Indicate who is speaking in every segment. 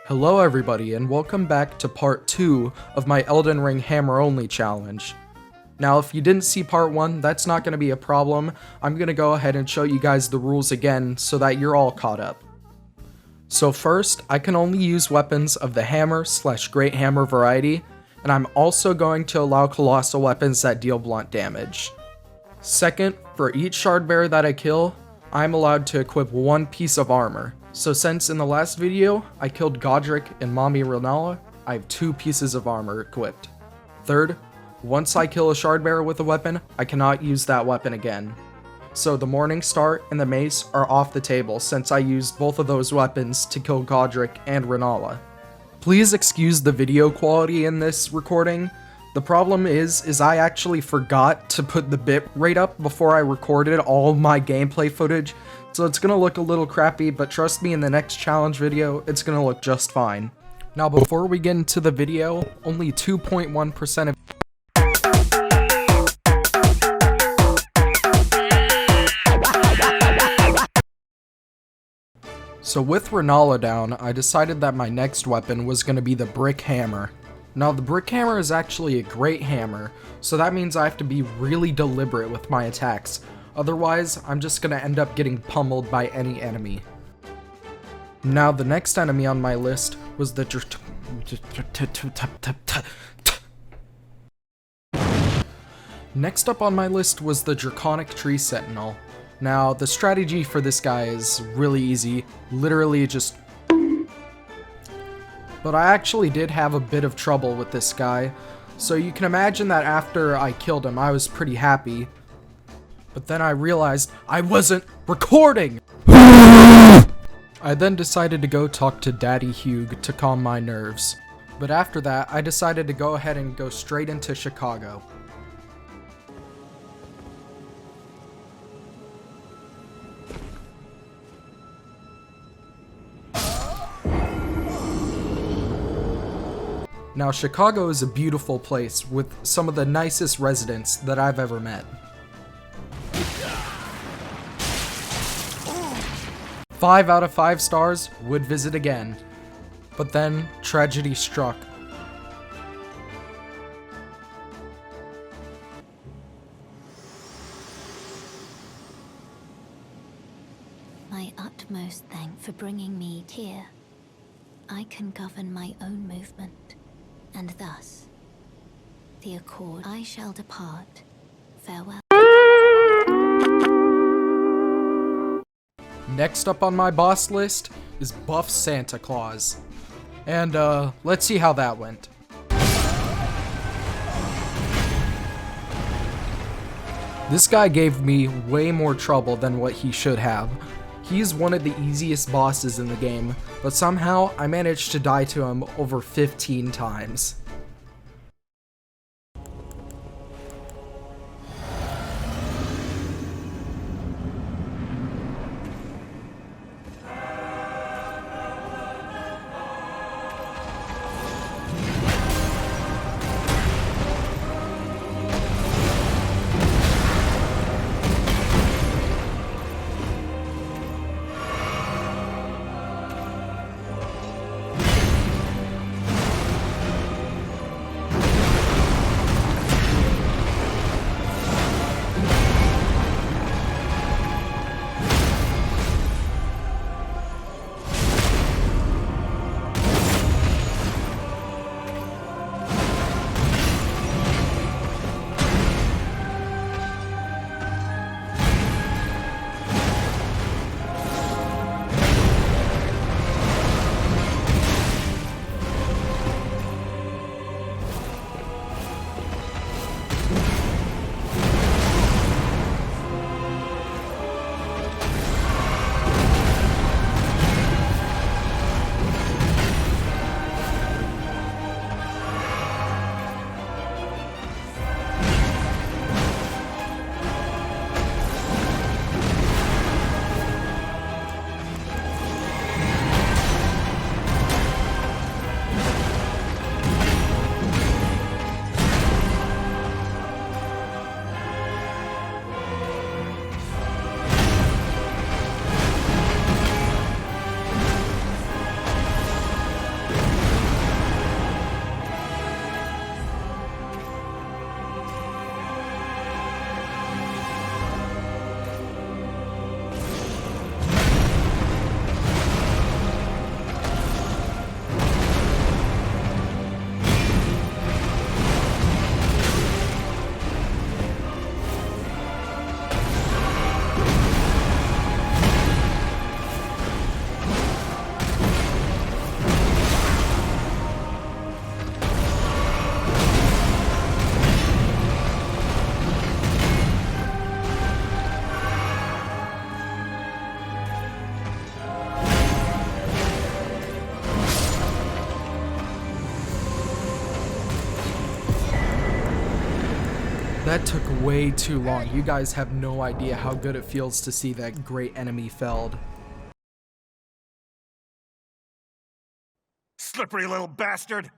Speaker 1: Hello everybody and welcome back to part 2 of my Elden Ring hammer only challenge. Now if you didn't see part 1, that's not going to be a problem. I'm going to go ahead and show you guys the rules again so that you're all caught up. So first, I can only use weapons of the hammer/great hammer variety, and I'm also going to allow colossal weapons that deal blunt damage. Second, for each shardbearer that I kill, I'm allowed to equip one piece of armor. So since in the last video, I killed Godfrey and Mommy Renala, I have 2 pieces of armor equipped. Third, once I kill a shardbearer with a weapon, I cannot use that weapon again. So the Morning Star and the Mace are off the table since I used both of those weapons to kill Godfrey and Renala. Please excuse the video quality in this recording. The problem is I actually forgot to put the bit rate up before I recorded all my gameplay footage, so it's gonna look a little crappy, but trust me, in the next challenge video, it's gonna look just fine. Now before we get into the video, only 2.1% of So with Renala down, I decided that my next weapon was gonna be the Brick Hammer. Now the Brick Hammer is actually a great hammer, so that means I have to be really deliberate with my attacks. Otherwise, I'm just gonna end up getting pummeled by any enemy. Now the next enemy on my list was the Next up on my list was the Draconic Tree Sentinel. Now the strategy for this guy is really easy, literally just but I actually did have a bit of trouble with this guy, so you can imagine that after I killed him I was pretty happy. But then I realized I wasn't recording! I then decided to go talk to Daddy Hugh to calm my nerves. But after that, I decided to go ahead and go straight into Chicago. Now, Chicago is a beautiful place with some of the nicest residents that I've ever met. 5 out of 5 stars, would visit again. But then, tragedy struck.
Speaker 2: My utmost thank for bringing me here. I can govern my own movement, and thus, the accord I shall depart. Farewell.
Speaker 1: Next up on my boss list is Buff Santa Claus. And let's see how that went. This guy gave me way more trouble than what he should have. He's one of the easiest bosses in the game, but somehow I managed to die to him over 15 times. That took way too long. You guys have no idea how good it feels to see that great enemy felled.
Speaker 3: Slippery little bastard!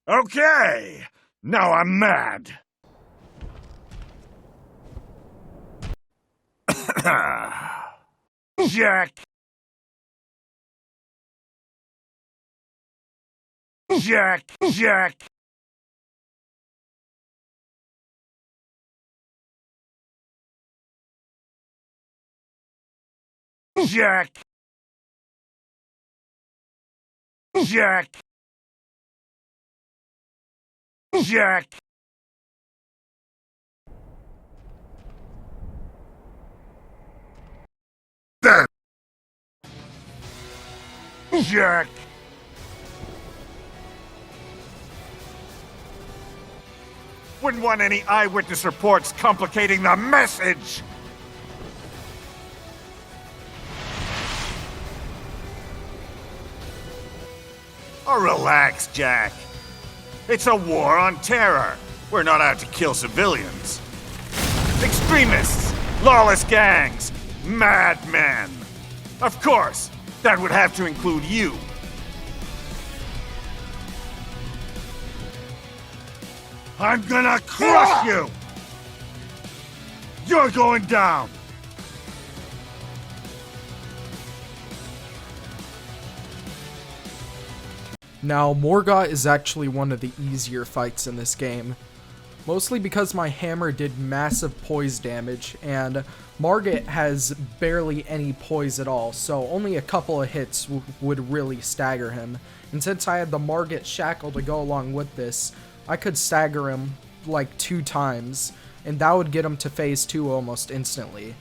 Speaker 3: Okay! Now I'm mad! Jack! Jack! Jack! Jack! Jack! Jack! Then! Jack! Wouldn't want any eyewitness reports complicating the message! Oh, relax, Jack. It's a war on terror. We're not out to kill civilians. Extremists, lawless gangs, madmen. Of course, that would have to include you. I'm gonna crush you! You're going down!
Speaker 1: Now, Morgott is actually one of the easier fights in this game. Mostly because my hammer did massive poise damage, and Margit has barely any poise at all, so only a couple of hits would really stagger him. And since I had the Margit shackle to go along with this, I could stagger him like 2 times, and that would get him to phase 2 almost instantly.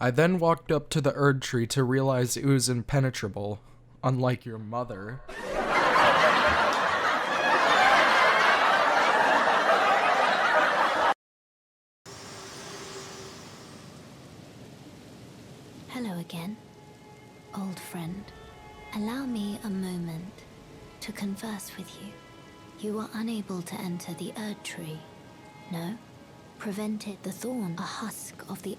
Speaker 1: I then walked up to the Erd tree to realize it was impenetrable, unlike your mother.
Speaker 2: Hello again, old friend. Allow me a moment to converse with you. You were unable to enter the Erd tree. No? Prevented the thorn, a husk of the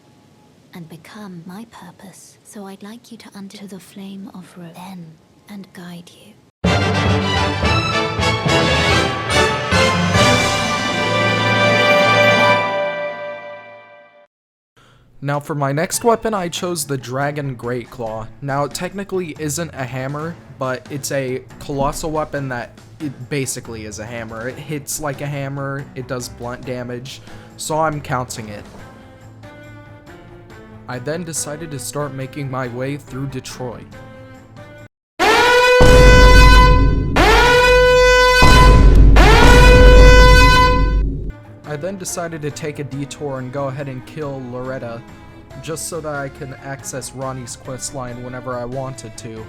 Speaker 2: and become my purpose. So I'd like you to enter the flame of Rose then and guide you.
Speaker 1: Now for my next weapon, I chose the Dragon Great Claw. Now it technically isn't a hammer, but it's a colossal weapon that it basically is a hammer. It hits like a hammer, it does blunt damage, so I'm counting it. I then decided to start making my way through Detroit. I then decided to take a detour and go ahead and kill Loretta, just so that I can access Ronnie's questline whenever I wanted to.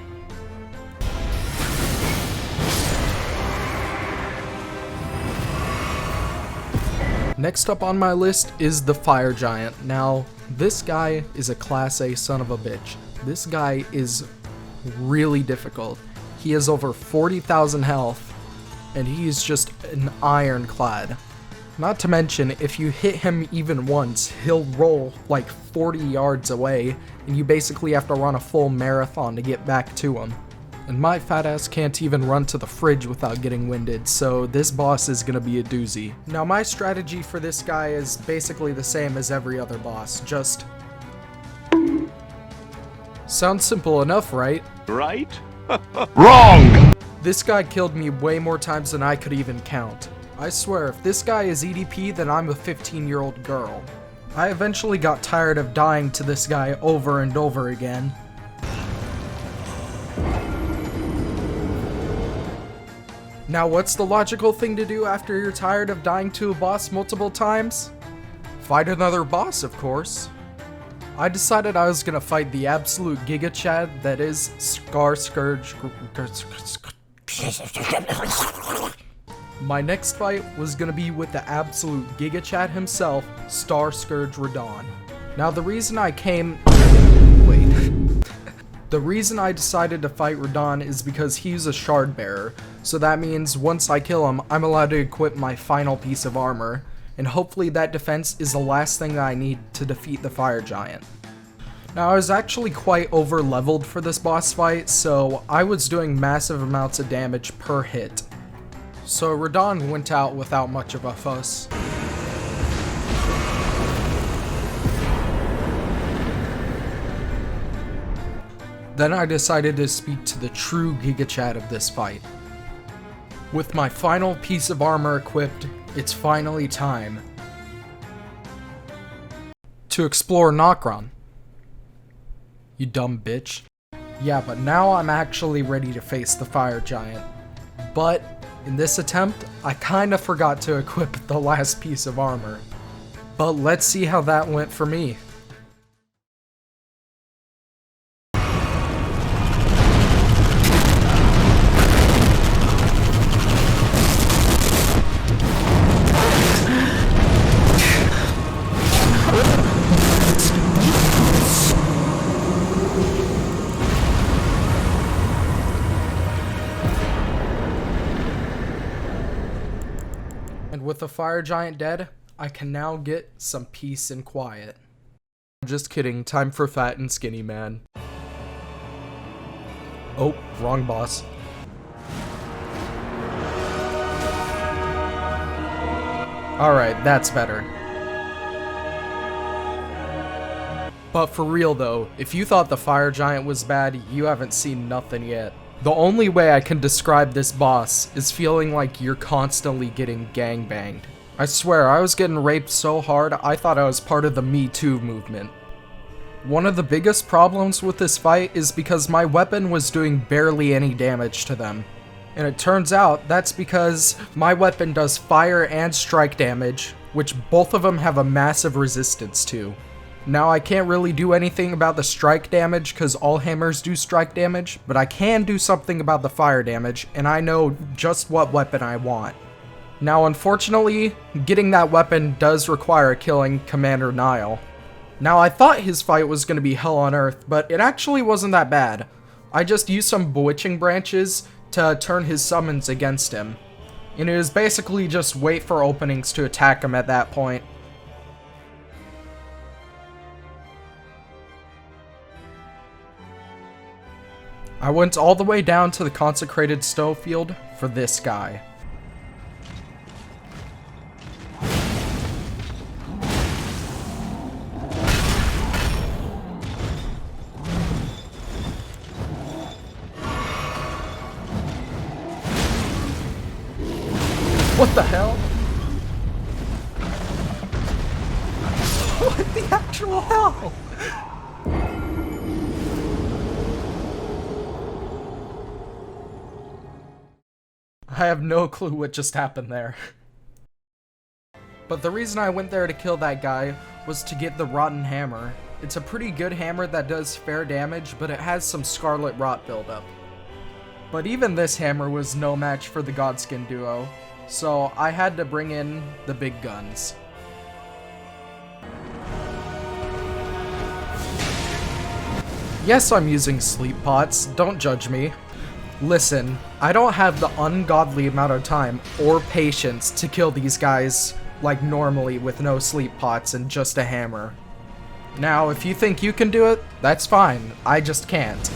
Speaker 1: Next up on my list is the Fire Giant. Now, this guy is a Class A son of a bitch. This guy is really difficult. He has over 40,000 health, and he's just an ironclad. Not to mention, if you hit him even once, he'll roll like 40 yards away, and you basically have to run a full marathon to get back to him. And my fat ass can't even run to the fridge without getting winded, so this boss is gonna be a doozy. Now my strategy for this guy is basically the same as every other boss, just... Sounds simple enough, right?
Speaker 4: Right? Wrong!
Speaker 1: This guy killed me way more times than I could even count. I swear, if this guy is EDP, then I'm a 15-year-old girl. I eventually got tired of dying to this guy over and over again. Now, what's the logical thing to do after you're tired of dying to a boss multiple times? Fight another boss, of course. I decided I was gonna fight the absolute Giga Chad that is Scar Scourge. My next fight was gonna be with the absolute Giga Chad himself, Star Scourge Radon. Now the reason I The reason I decided to fight Radon is because he's a shard bearer, so that means once I kill him, I'm allowed to equip my final piece of armor, and hopefully that defense is the last thing that I need to defeat the Fire Giant. Now I was actually quite over leveled for this boss fight, so I was doing massive amounts of damage per hit. So Radon went out without much of a fuss. Then I decided to speak to the true Giga Chad of this fight. With my final piece of armor equipped, it's finally time to explore Nokron. You dumb bitch. Yeah, but now I'm actually ready to face the Fire Giant. But in this attempt, I kinda forgot to equip the last piece of armor. But let's see how that went for me. And with the Fire Giant dead, I can now get some peace and quiet. Just kidding, time for Fat and Skinny Man. Oh, wrong boss. Alright, that's better. But for real though, if you thought the Fire Giant was bad, you haven't seen nothing yet. The only way I can describe this boss is feeling like you're constantly getting gangbanged. I swear, I was getting raped so hard, I thought I was part of the Me Too movement. One of the biggest problems with this fight is because my weapon was doing barely any damage to them. And it turns out that's because my weapon does fire and strike damage, which both of them have a massive resistance to. Now I can't really do anything about the strike damage because all hammers do strike damage, but I can do something about the fire damage, and I know just what weapon I want. Now unfortunately, getting that weapon does require killing Commander Nile. Now I thought his fight was going to be hell on earth, but it actually wasn't that bad. I just used some bewitching branches to turn his summons against him. And it was basically just wait for openings to attack him at that point. I went all the way down to the consecrated snowfield for this guy. What the hell? What the actual hell? I have no clue what just happened there. But the reason I went there to kill that guy was to get the Rotten Hammer. It's a pretty good hammer that does fair damage, but it has some Scarlet Rot buildup. But even this hammer was no match for the Godskin duo, so I had to bring in the big guns. Yes, I'm using sleep pots, don't judge me. Listen, I don't have the ungodly amount of time or patience to kill these guys like normally with no sleep pots and just a hammer. Now, if you think you can do it, that's fine. I just can't.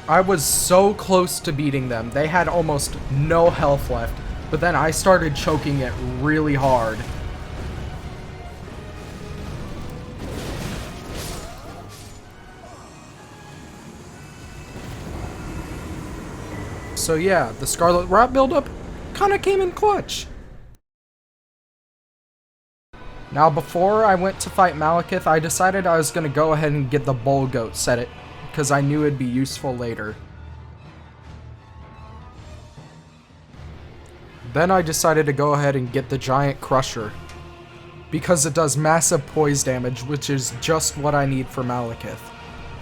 Speaker 1: I was so close to beating them. They had almost no health left, but then I started choking it really hard. So yeah, the Scarlet Rot buildup kinda came in clutch. Now before I went to fight Malekith, I decided I was gonna go ahead and get the Bull Goat set, because I knew it'd be useful later. Then I decided to go ahead and get the Giant Crusher, because it does massive poise damage, which is just what I need for Malekith.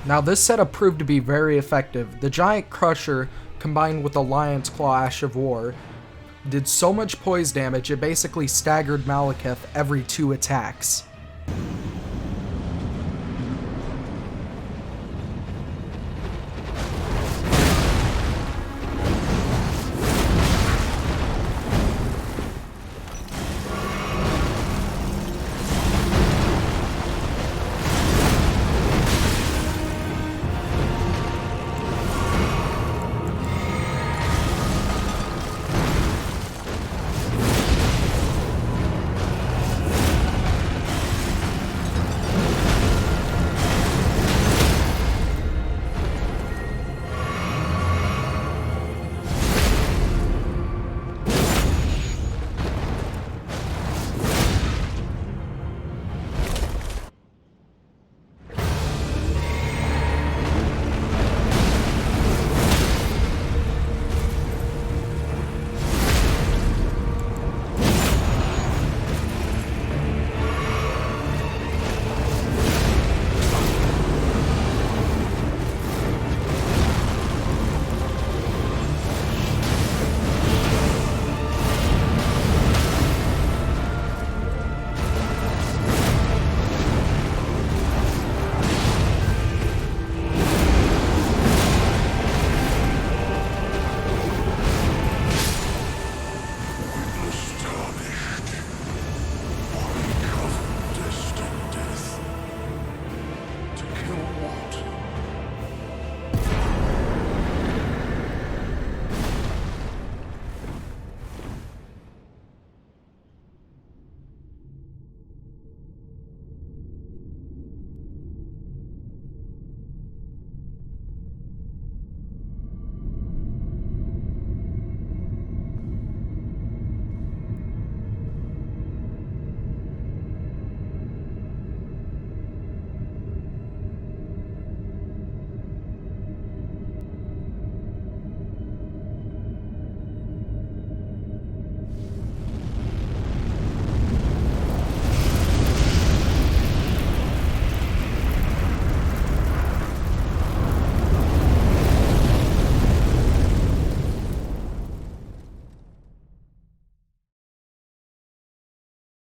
Speaker 1: Now this setup proved to be very effective. The Giant Crusher, combined with the Lion's Claw Ash of War, did so much poise damage it basically staggered Malekith every 2 attacks.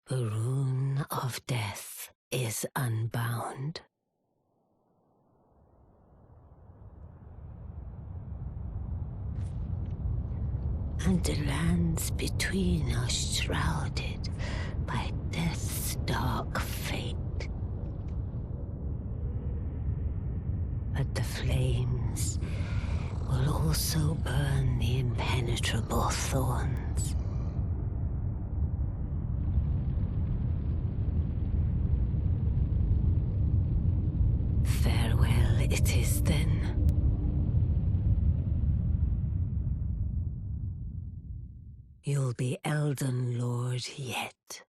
Speaker 5: The rune of death is unbound. And the lands between are shrouded by death's dark fate. But the flames will also burn the impenetrable thorns. Farewell it is then. You'll be Elden Lord yet.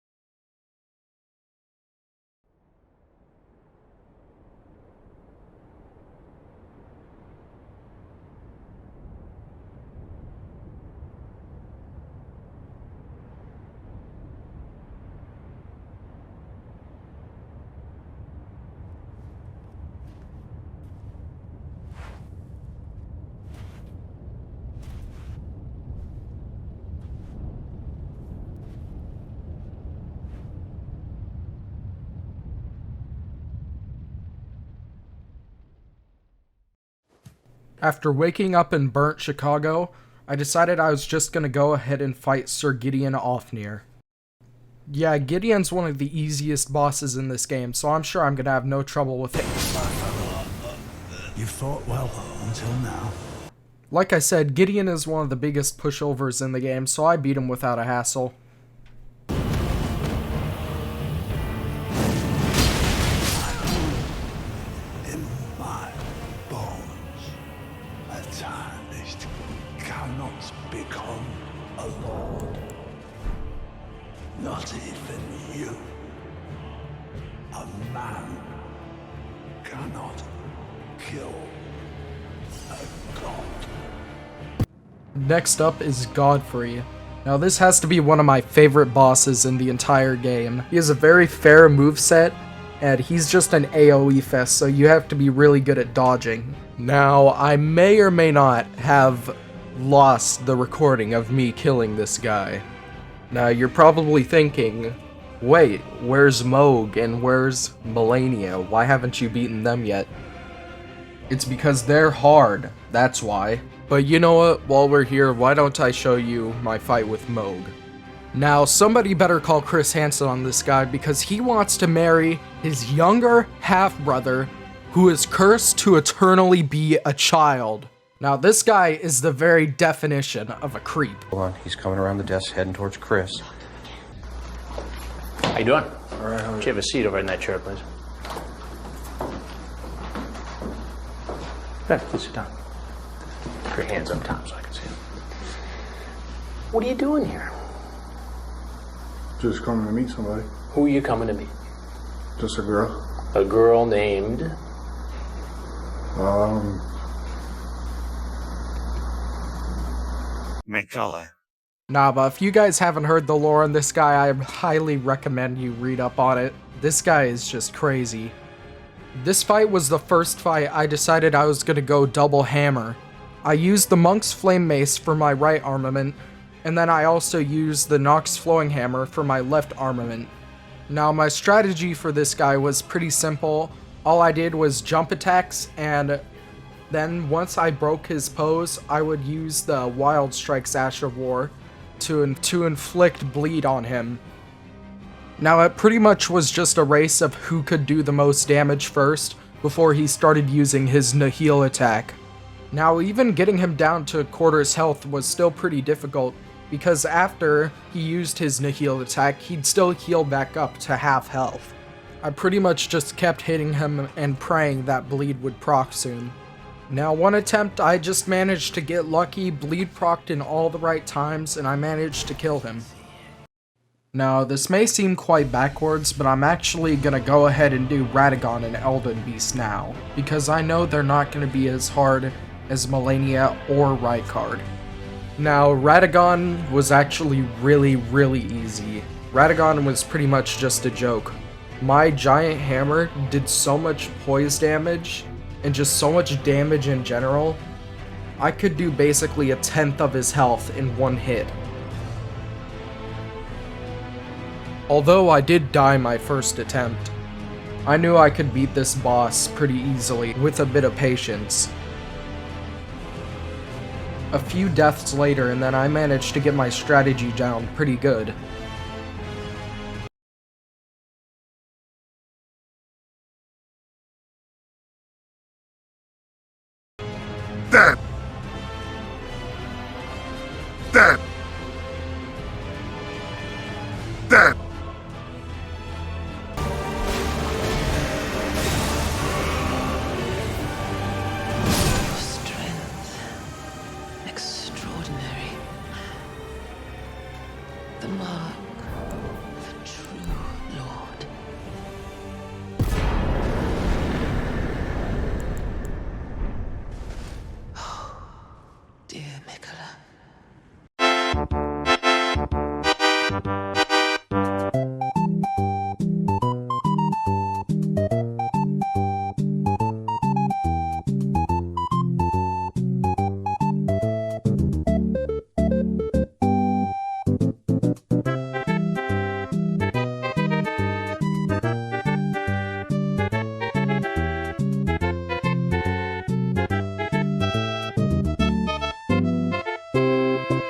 Speaker 1: After waking up in burnt Chicago, I decided I was just gonna go ahead and fight Sir Gideon Ofnir. Yeah, Gideon's one of the easiest bosses in this game, so I'm sure I'm gonna have no trouble with him.
Speaker 6: You've fought well until now.
Speaker 1: Like I said, Gideon is one of the biggest pushovers in the game, so I beat him without a hassle.
Speaker 6: In my bones, a tarnished cannot become a lord. Not even you. A man cannot kill a god.
Speaker 1: Next up is Godfrey. Now this has to be one of my favorite bosses in the entire game. He has a very fair moveset, and he's just an AoE fest, so you have to be really good at dodging. Now, I may or may not have lost the recording of me killing this guy. Now, you're probably thinking, wait, where's Smough and where's Melania? Why haven't you beaten them yet? It's because they're hard, that's why. But you know what, while we're here, why don't I show you my fight with Smough? Now, somebody better call Chris Hansen on this guy because he wants to marry his younger half-brother who is cursed to eternally be a child. Now, this guy is the very definition of a creep.
Speaker 7: Hold on, he's coming around the desk heading towards Chris.
Speaker 8: How you doing? All right, how are you? Have a seat over in that chair, please. Good, please sit down. Put your hands up top so I can see them. What are you doing here?
Speaker 9: Just coming to meet somebody.
Speaker 8: Who are you coming to meet?
Speaker 9: Just a girl.
Speaker 8: A girl named...
Speaker 3: McCullough.
Speaker 1: Nah, but if you guys haven't heard the lore on this guy, I highly recommend you read up on it. This guy is just crazy. This fight was the first fight I decided I was gonna go double hammer. I used the Monk's Flame Mace for my right armament, and then I also used the Nox Flowing Hammer for my left armament. Now, my strategy for this guy was pretty simple. All I did was jump attacks, and then once I broke his pose, I would use the Wild Strike's Ash of War to inflict bleed on him. Now, it pretty much was just a race of who could do the most damage first before he started using his Nihil attack. Now, even getting him down to quarters health was still pretty difficult, because after he used his Nihil attack, he'd still heal back up to half health. I pretty much just kept hitting him and praying that bleed would proc soon. Now, one attempt, I just managed to get lucky, bleed procced in all the right times, and I managed to kill him. Now, this may seem quite backwards, but I'm actually gonna go ahead and do Radagon and Elden Beast now, because I know they're not gonna be as hard as Melania or Rykard. Now, Radagon was actually really easy. Radagon was pretty much just a joke. My giant hammer did so much poise damage, and just so much damage in general, I could do basically a tenth of his health in one hit. Although I did die my first attempt, I knew I could beat this boss pretty easily with a bit of patience. A few deaths later, and then I managed to get my strategy down pretty good.
Speaker 3: Dead! Dead! Dead!
Speaker 5: Strength. Extraordinary. the mark of a true lord. Oh, dear Mikola.